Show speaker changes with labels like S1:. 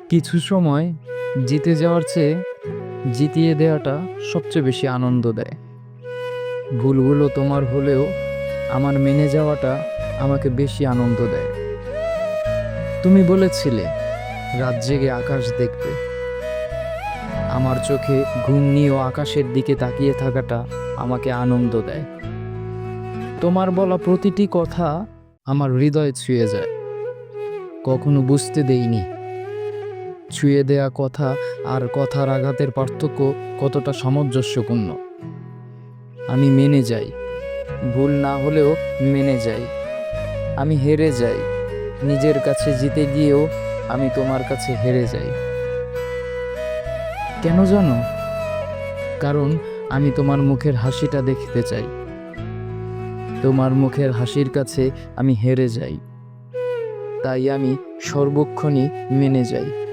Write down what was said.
S1: কিছু সময় জিতে যাওয়ার চেয়ে জিতিয়ে দেওয়াটা সবচেয়ে বেশি আনন্দ দেয়। ভুলগুলো তোমার হলেও আমার মেনে যাওয়াটা আমাকে বেশি আনন্দ দেয়। তুমি বলেছিলে রাত জেগে আকাশ দেখবে। আমার চোখে ঘুম নিয়েও আকাশের দিকে তাকিয়ে থাকাটা আমাকে আনন্দ দেয়। তোমার বলা প্রতিটি কথা আমার হৃদয় ছুঁয়ে যায়। কখনো বুঝতে দেইনি ছুঁয়ে দেয়া কথা আর কথার আঘাতের পার্থক্য কতটা সামঞ্জস্যপূর্ণ। আমি মেনে যাই, ভুল না হলেও মেনে যাই। আমি হেরে যাই, নিজের কাছে জিতে গিয়েও আমি তোমার কাছে হেরে যাই। কেন জানো? কারণ আমি তোমার মুখের হাসিটা দেখতে চাই। তোমার মুখের হাসির কাছে আমি হেরে যাই, তাই আমি সর্বক্ষণই মেনে যাই।